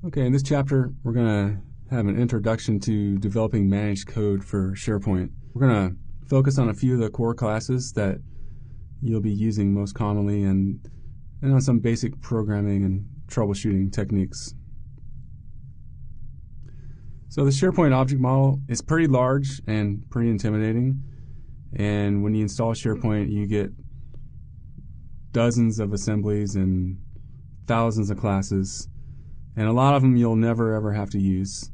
Okay, in this chapter, we're going to have an introduction to developing managed code for SharePoint. We're going to focus on a few of the core classes that you'll be using most commonly and on some basic programming and troubleshooting techniques. So the SharePoint object model is pretty large and pretty intimidating. And when you install SharePoint, you get dozens of assemblies and thousands of classes. And a lot of them you'll never ever have to use.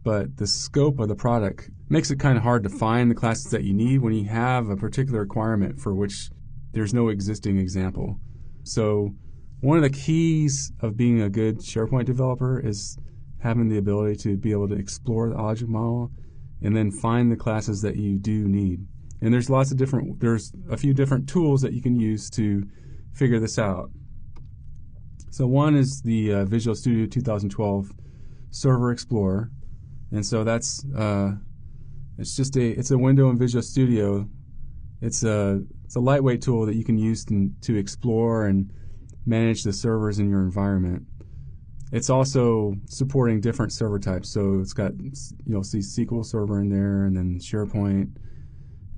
But the scope of the product makes it kind of hard to find the classes that you need when you have a particular requirement for which there's no existing example. So one of the keys of being a good SharePoint developer is having the ability to be able to explore the object model and then find the classes that you do need. And there's a few different tools that you can use to figure this out. So one is the Visual Studio 2012 Server Explorer, and so that's it's a window in Visual Studio. It's a lightweight tool that you can use to explore and manage the servers in your environment. It's also supporting different server types. So it's got, you'll see SQL Server in there, and then SharePoint.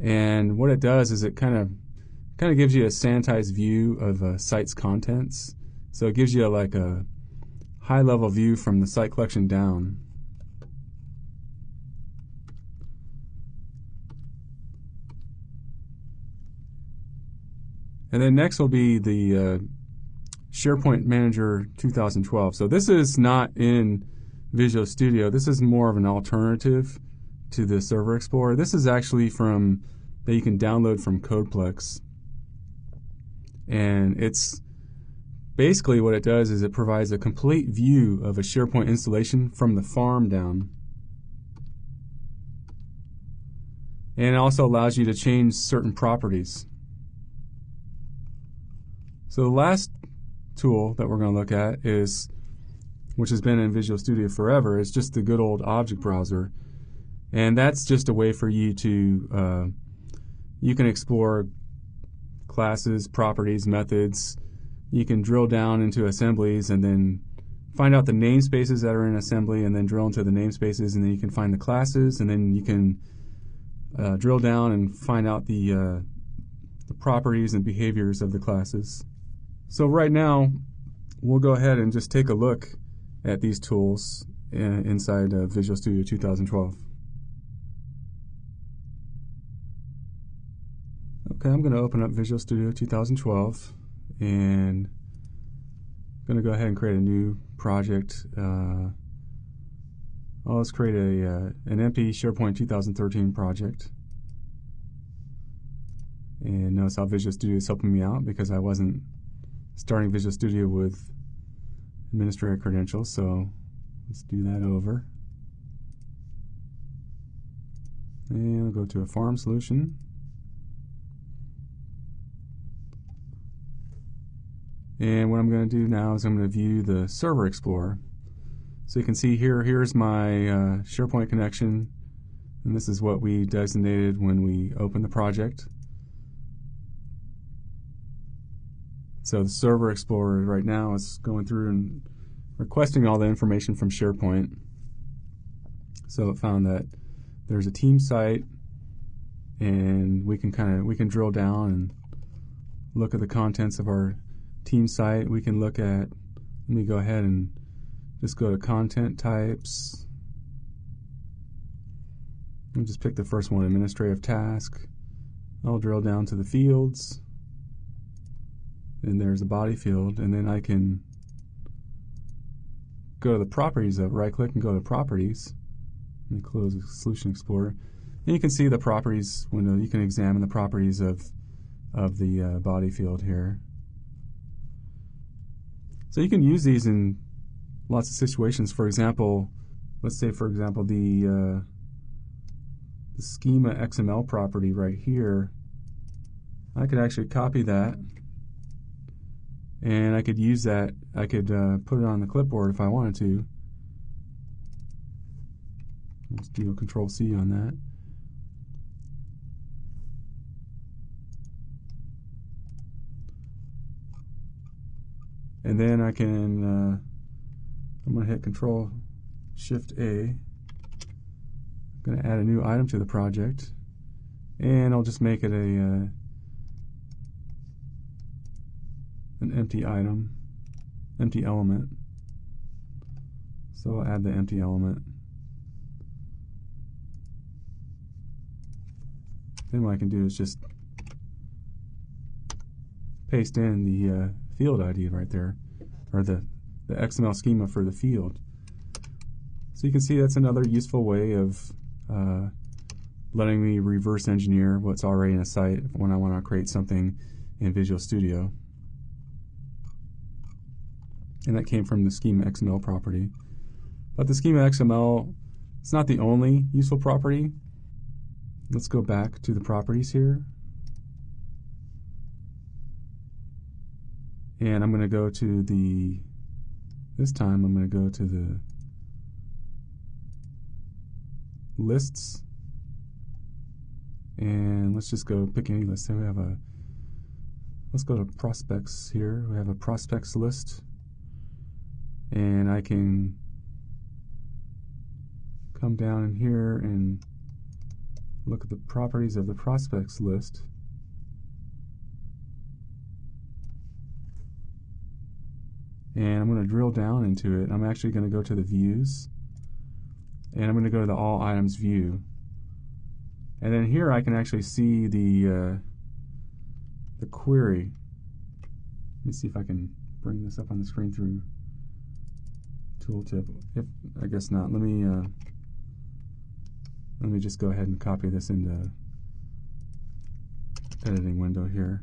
And what it does is it kind of gives you a sanitized view of a site's contents. So it gives you like a high-level view from the site collection down. And then next will be the SharePoint Manager 2012. So this is not in Visual Studio. This is more of an alternative to the Server Explorer. This is actually that you can download from Codeplex. And it's basically what it does is it provides a complete view of a SharePoint installation from the farm down. And it also allows you to change certain properties. So the last tool that we're going to look at which has been in Visual Studio forever, is just the good old object browser. And that's just a way for you to, you can explore classes, properties, methods. You can drill down into assemblies and then find out the namespaces that are in assembly, and then drill into the namespaces, and then you can find the classes, and then you can drill down and find out the properties and behaviors of the classes. So right now, we'll go ahead and just take a look at these tools inside Visual Studio 2012. Okay, I'm going to open up Visual Studio 2012. And I'm going to go ahead and create a new project. Let's create an empty SharePoint 2013 project. And notice how Visual Studio is helping me out because I wasn't starting Visual Studio with administrator credentials. So let's do that over. And I'll go to a farm solution. And what I'm going to do now is I'm going to view the Server Explorer. So you can see here's my SharePoint connection, and this is what we designated when we opened the project. So the Server Explorer right now is going through and requesting all the information from SharePoint. So it found that there's a team site, and we can drill down and look at the contents of our team site. We can look at, let me go ahead and just go to content types. I'll just pick the first one, administrative task. I'll drill down to the fields, and there's the body field, and then I can go to the properties of, right click and go to properties. Let me close the Solution Explorer. And you can see the properties window. You can examine the properties of the body field here. So you can use these in lots of situations. For example, let's say for example the schema XML property right here. I could actually copy that, and I could use that. I could put it on the clipboard if I wanted to. Let's do a Control C on that. And then I can I'm going to hit Control Shift A. I'm going to add a new item to the project, and I'll just make it an empty item, empty element. So I'll add the empty element. Then what I can do is just paste in the field ID right there, or the XML schema for the field. So you can see that's another useful way of letting me reverse engineer what's already in a site when I want to create something in Visual Studio. And that came from the schema XML property. But the schema XML, it's not the only useful property. Let's go back to the properties here. And I'm going to go to this time I'm going to go to the lists. And let's just go pick any list. So we have let's go to prospects here. We have a prospects list. And I can come down in here and look at the properties of the prospects list. And I'm going to drill down into it. I'm actually going to go to the views, and I'm going to go to the all items view. And then here I can actually see the query. Let me see if I can bring this up on the screen through tooltip. I guess not. Let me just go ahead and copy this into editing window here.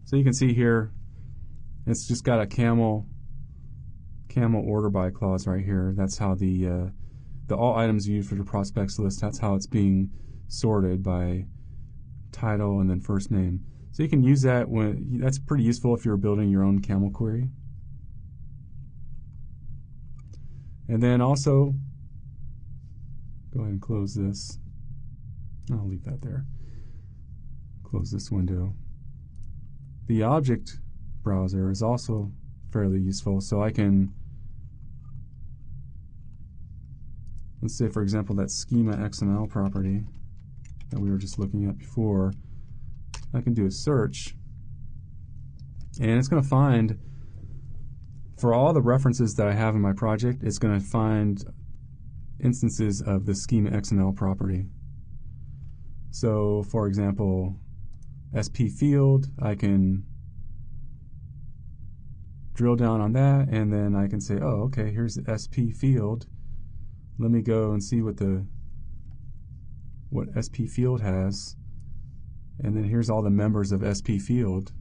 So you can see here it's just got a camel order by clause right here. That's how the all items viewed for the prospects list, that's how it's being sorted by title and then first name. So you can use that that's pretty useful if you're building your own camel query. And then also, go ahead and close this. I'll leave that there. Close this window. The object browser is also fairly useful, so I can, let's say for example that schema XML property that we were just looking at before, I can do a search, and it's going to find, for all the references that I have in my project, it's going to find instances of the schema XML property. So for example, SP field, I can drill down on that, and then I can say, oh, okay, here's the SP field. Let me go and see what SP field has, and then here's all the members of SP field.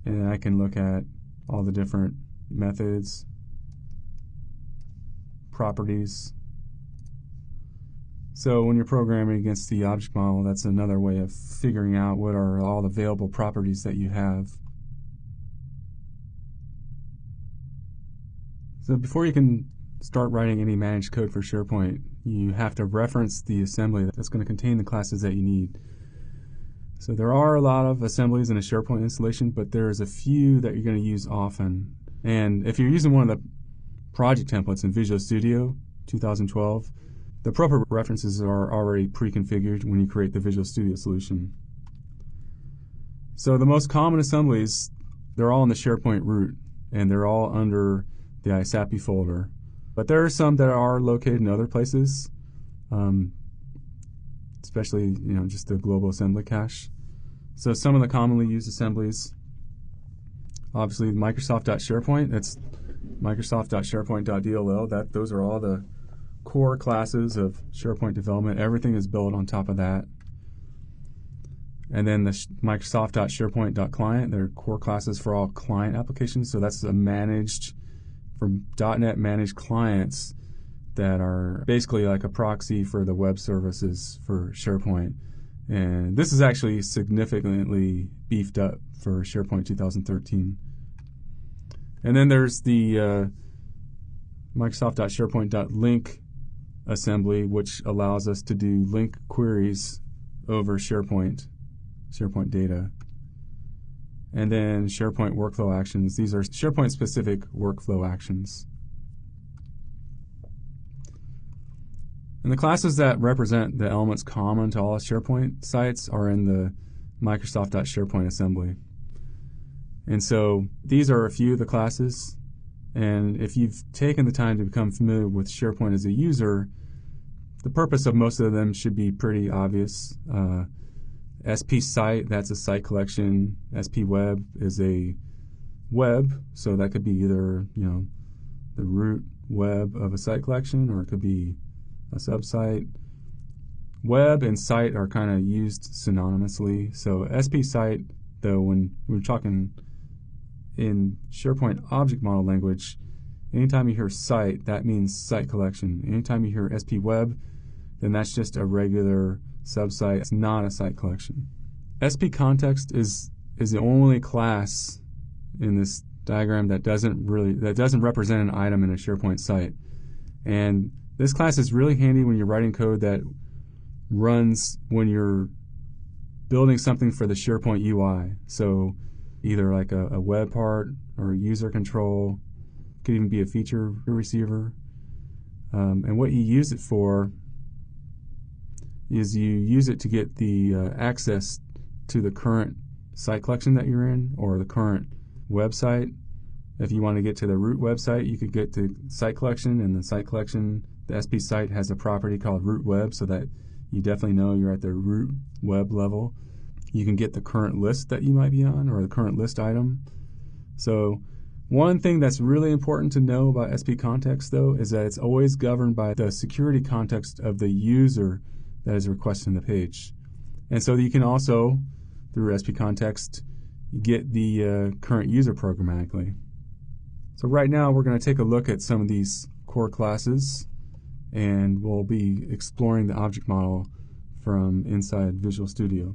And then I can look at all the different methods, properties. So when you're programming against the object model, that's another way of figuring out what are all the available properties that you have. So before you can start writing any managed code for SharePoint, you have to reference the assembly that's going to contain the classes that you need. So there are a lot of assemblies in a SharePoint installation, but there's a few that you're going to use often. And if you're using one of the project templates in Visual Studio 2012, the appropriate references are already pre-configured when you create the Visual Studio solution. So the most common assemblies, they're all in the SharePoint root, and they're all under the ISAPI folder. But there are some that are located in other places, especially just the global assembly cache. So some of the commonly used assemblies, obviously Microsoft.SharePoint, that's Microsoft.SharePoint.dll. Those are all the core classes of SharePoint development. Everything is built on top of that. And then the Microsoft.SharePoint.client, they're core classes for all client applications. So that's a managed, from .NET managed clients that are basically like a proxy for the web services for SharePoint. And this is actually significantly beefed up for SharePoint 2013. And then there's the Microsoft.SharePoint.link assembly, which allows us to do link queries over SharePoint data. And then SharePoint workflow actions. These are SharePoint specific workflow actions. And the classes that represent the elements common to all SharePoint sites are in the Microsoft.SharePoint assembly. And so these are a few of the classes. And if you've taken the time to become familiar with SharePoint as a user, the purpose of most of them should be pretty obvious. SP site, that's a site collection. SP web is a web, so that could be either, the root web of a site collection, or it could be a subsite. Web and site are kind of used synonymously. So SP site, though, when we're talking in SharePoint object model language, anytime you hear site, that means site collection. Anytime you hear SP web, then that's just a regular subsite. It's not a site collection. SP context is the only class in this diagram that doesn't represent an item in a SharePoint site. And this class is really handy when you're writing code that runs when you're building something for the SharePoint UI. So either like a web part or a user control, could even be a feature receiver. And what you use it for is you use it to get the access to the current site collection that you're in, or the current website. If you want to get to the root website, you could get to site collection, and the site collection, the SP site has a property called root web, so that you definitely know you're at the root web level. You can get the current list that you might be on, or the current list item. So one thing that's really important to know about SP context, though, is that it's always governed by the security context of the user that is requesting the page. And so you can also, through SP context, get the current user programmatically. So right now we're going to take a look at some of these core classes, and we'll be exploring the object model from inside Visual Studio.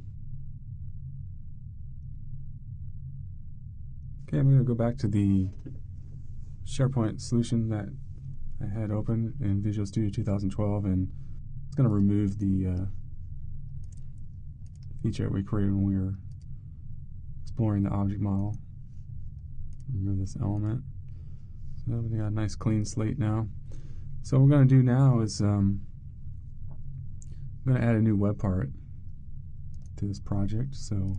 Okay, I'm going to go back to the SharePoint solution that I had open in Visual Studio 2012, and it's going to remove the feature that we created when we were exploring the object model. Remove this element. So we got a nice clean slate now. So what we're going to do now is I'm going to add a new web part to this project. So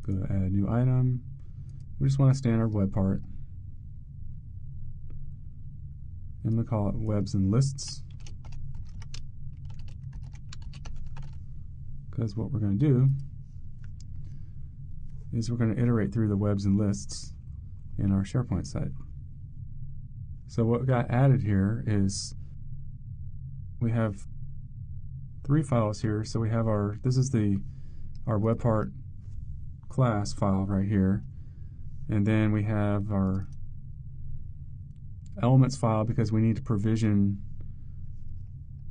go to add a new item. We just want a standard web part. I'm going to call it Webs and Lists, because what we're going to do is we're going to iterate through the webs and lists in our SharePoint site. So what got added here is we have 3 files here. So we have this is our web part class file right here, and then we have our elements file because we need to provision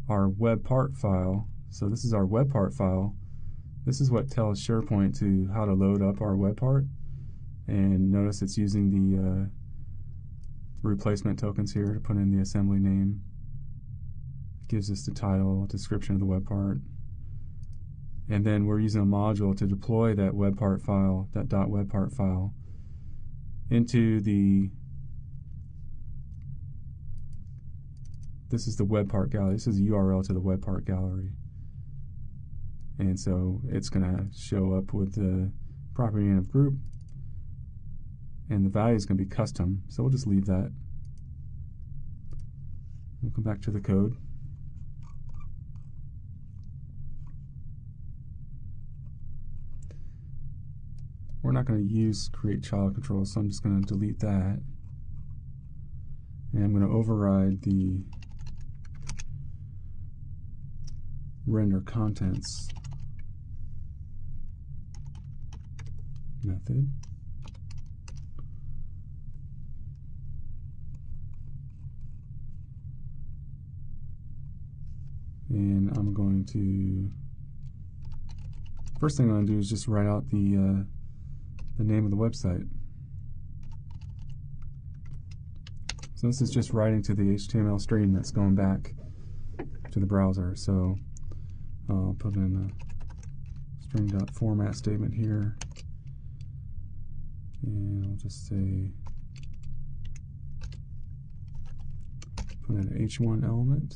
our web part file. So this is our web part file. This is what tells SharePoint to how to load up our web part. And notice it's using the replacement tokens here to put in the assembly name. It gives us the title, description of the web part. And then we're using a module to deploy that web part file, that .web part file, into this is the web part gallery. This is a URL to the web part gallery. And so it's going to show up with the property name of group, and the value is going to be custom. So we'll just leave that. We'll come back to the code. We're not going to use create child control, so I'm just going to delete that. And I'm going to override the render contents method. And I'm going to, first thing I'm going to do is just write out the name of the website. So this is just writing to the HTML stream that's going back to the browser. So I'll put in a string.format statement here. And I'll just say put in an H1 element.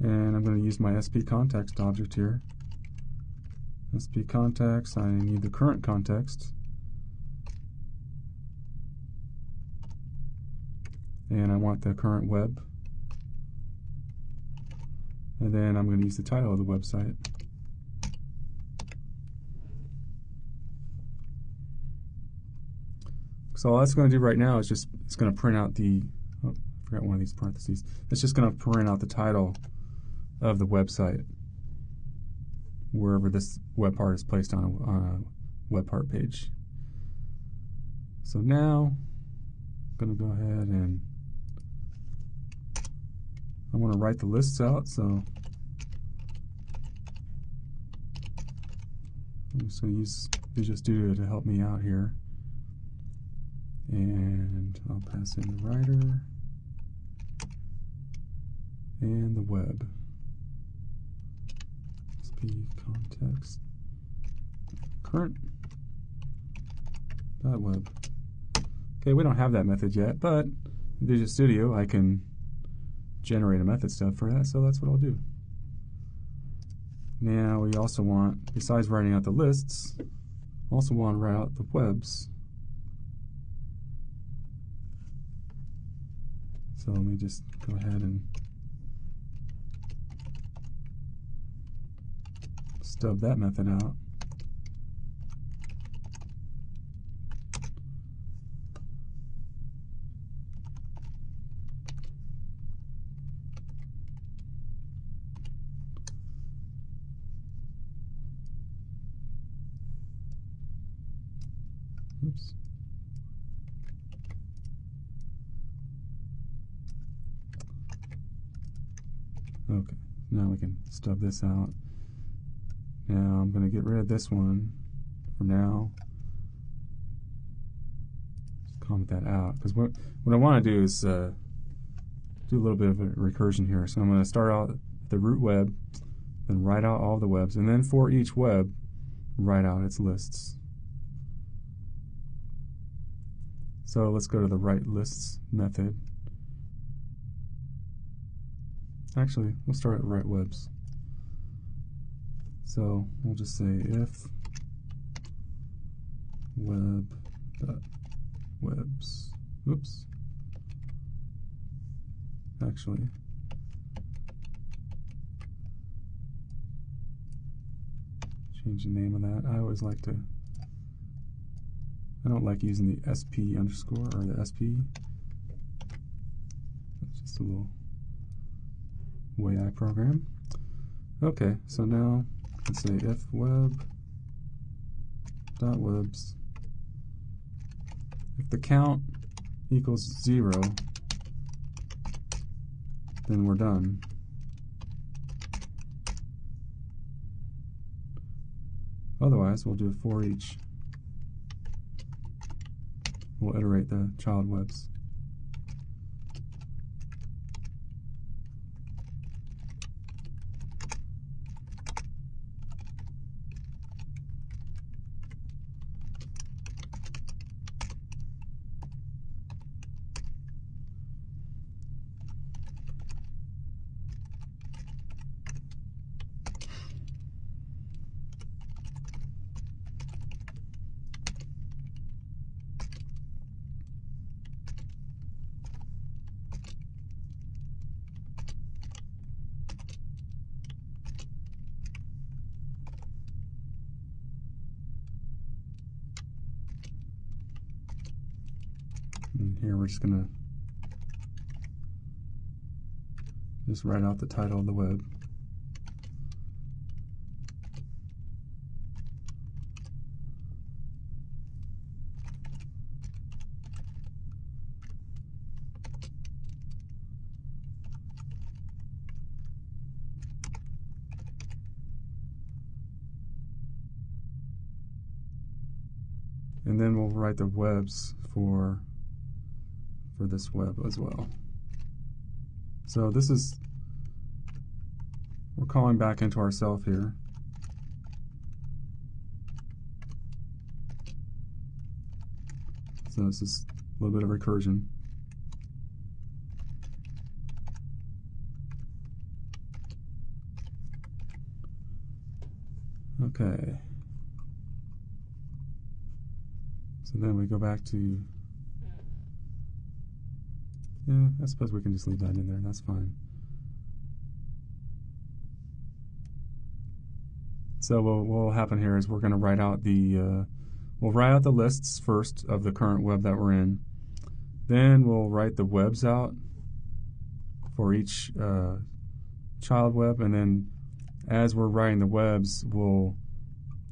And I'm going to use my SP context object here. SP context, I need the current context. And I want the current web. And then I'm going to use the title of the website. So all that's going to do right now is just, it's going to print out the, oh, I forgot one of these parentheses. It's just going to print out the title of the website wherever this web part is placed on a web part page. So now I'm going to go ahead and I want to write the lists out, so I'm just going to use Visual Studio to help me out here. And I'll pass in the writer and the web. SP context current .web. Okay, we don't have that method yet, but in Visual Studio I can generate a method stub for that, so that's what I'll do. Now we also want, besides writing out the lists, also want to write out the webs. So let me just go ahead and stub that method out. Oops. Okay, now we can stub this out. Now I'm going to get rid of this one for now. Just comment that out, because what I want to do is do a little bit of a recursion here. So I'm going to start out at the root web, then write out all the webs, and then for each web, write out its lists. So let's go to the WriteLists method. Actually, we'll start at WriteWebs. So we'll just say if web.webs. Oops. Actually, change the name of that. I always like to, I don't like using the SP underscore or the SP. That's just a little way I program. Okay, so now let's say if web.webs, if the count equals 0, then we're done. Otherwise, we'll do a for each. We'll iterate the child webs. And here we're just going to just write out the title of the web. And then we'll write the webs for for this web as well. So this is, we're calling back into ourself here. So this is a little bit of recursion. Okay. So then we go back to, yeah, I suppose we can just leave that in there, that's fine. So what will happen here is we're going to write out the, we'll write out the lists first of the current web that we're in. Then we'll write the webs out for each child web, and then as we're writing the webs, we'll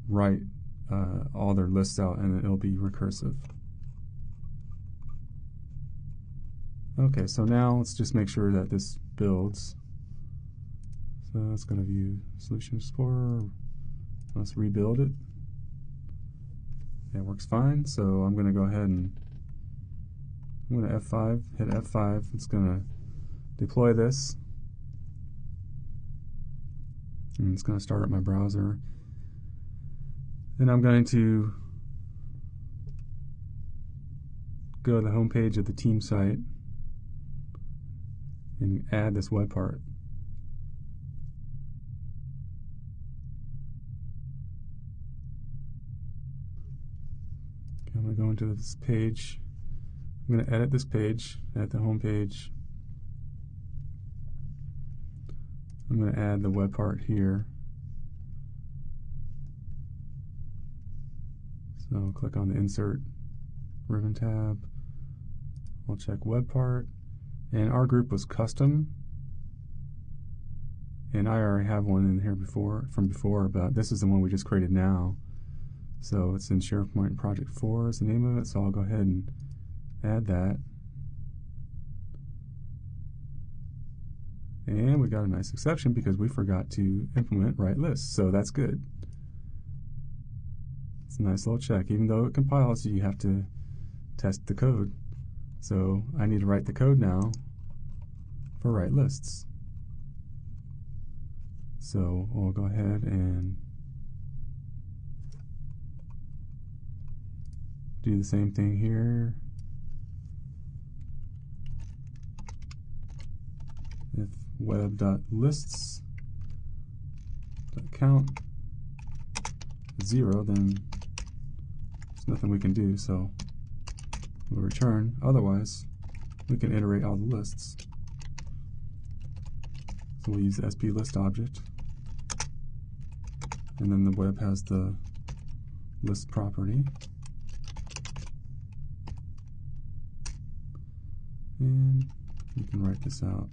write all their lists out, and it'll be recursive. Okay, so now let's just make sure that this builds. So let's go to View Solution Explorer. Let's rebuild it. It works fine. So I'm going to go ahead and I'm going to F5, hit F5. It's going to deploy this. And it's going to start up my browser. Then I'm going to go to the home page of the team site and add this web part. Okay, I'm going to go into this page. I'm going to edit this page at the home page. I'm going to add the web part here. So I'll click on the Insert Ribbon tab. I'll check Web Part. And our group was Custom. And I already have one in here from before, but this is the one we just created now. So it's in SharePoint Project 4 is the name of it, so I'll go ahead and add that. And we got a nice exception because we forgot to implement WriteLists, so that's good. It's a nice little check. Even though it compiles, you have to test the code. So I need to write the code now for WriteLists. So we'll go ahead and do the same thing here. If web.lists.count 0, then there's nothing we can do, so we'll return. Otherwise, we can iterate all the lists. So we'll use the SP list object, and then the web has the list property. And you can write this out.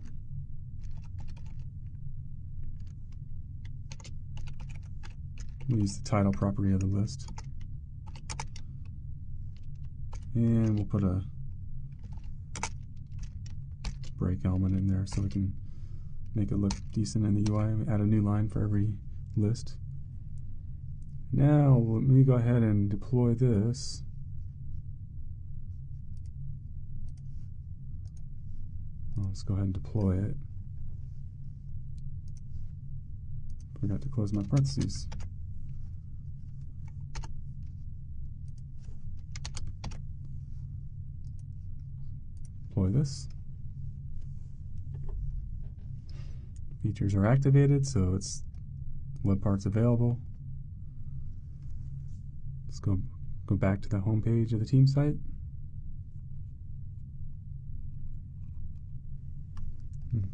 We'll use the title property of the list. And we'll put a break element in there so we can make it look decent in the UI. We add a new line for every list. Now let me go ahead and deploy this. Let's go ahead and deploy it. Forgot to close my parentheses. Deploy this. Features are activated, so it's web parts available. Let's go back to the home page of the team site.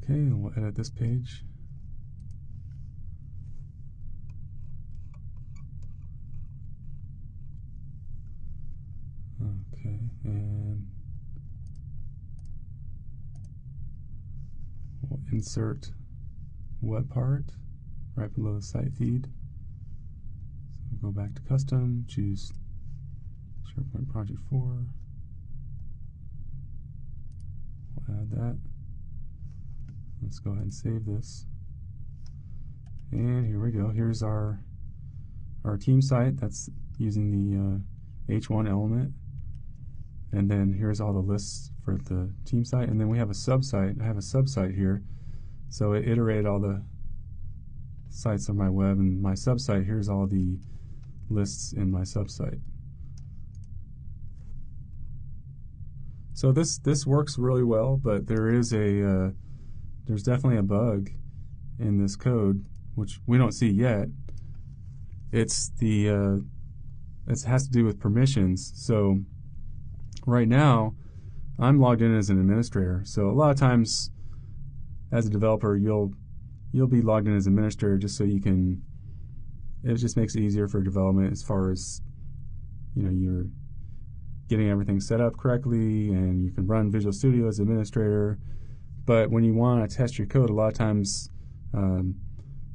Okay, and we'll edit this page. Okay, and we'll insert web part right below the site feed. So we'll go back to custom, choose SharePoint Project 4. We'll add that. Let's go ahead and save this. And here we go. Here's our team site that's using the H1 element And then here's all the lists for the team site. And then we have a sub-site. I have a sub-site here. So it iterated all the sites on my web, and my sub-site, here's all the lists in my sub-site. So this works really well, but there is there's definitely a bug in this code, which we don't see yet. It has to do with permissions. So right now, I'm logged in as an administrator. So a lot of times, as a developer, you'll be logged in as administrator just so you can. It just makes it easier for development as far as you're getting everything set up correctly, and you can run Visual Studio as administrator. But when you want to test your code, a lot of times,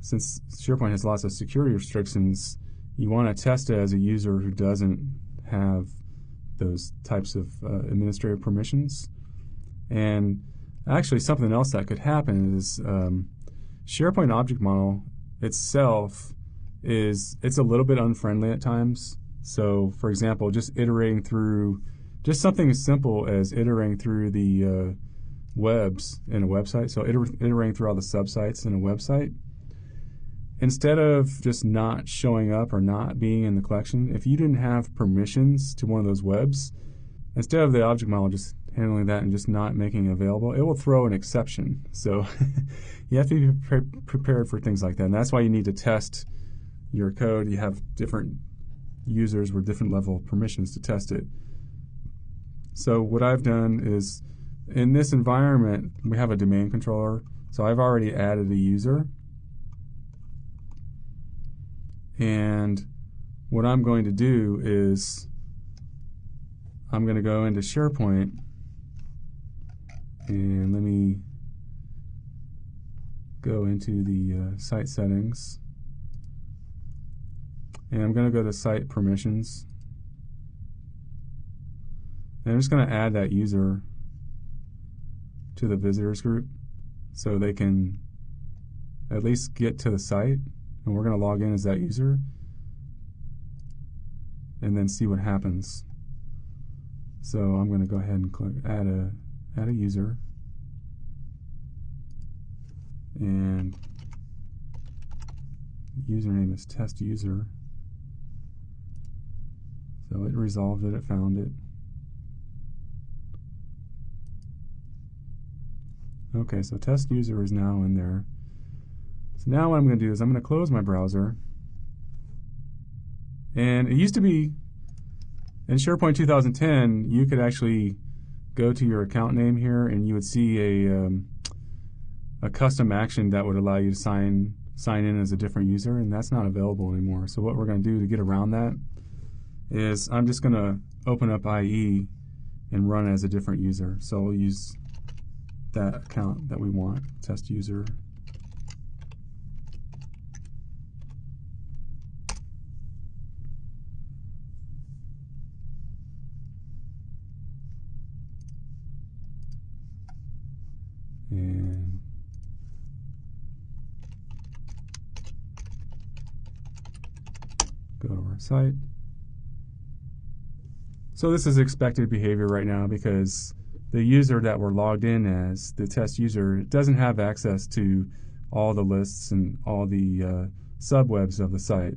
since SharePoint has lots of security restrictions, you want to test it as a user who doesn't have those types of administrative permissions. And actually, something else that could happen is SharePoint object model itself it's a little bit unfriendly at times. So, for example, just something as simple as iterating through the webs in a website. So iterating through all the subsites in a website. Instead of just not showing up or not being in the collection, if you didn't have permissions to one of those webs, instead of the object model just handling that and just not making it available, it will throw an exception. So you have to be prepared for things like that. And that's why you need to test your code. You have different users with different level of permissions to test it. So what I've done is, in this environment, we have a domain controller. So I've already added a user. And what I'm going to do is I'm going to go into SharePoint, and let me go into the site settings, and I'm going to go to site permissions, and I'm just going to add that user to the visitors group so they can at least get to the site, and we're going to log in as that user and then see what happens. So I'm going to go ahead and click add a user, and the username is test user. So it resolved it, it found it. Okay, so test user is now in there. So now what I'm going to do is I'm going to close my browser. And it used to be, in SharePoint 2010, you could actually go to your account name here and you would see a custom action that would allow you to sign in as a different user, and that's not available anymore. So what we're going to do to get around that is I'm just going to open up IE and run as a different user. So we'll use that account that we want, test user. And go to our site. So this is expected behavior right now because the user that we're logged in as, the test user, doesn't have access to all the lists and all the subwebs of the site.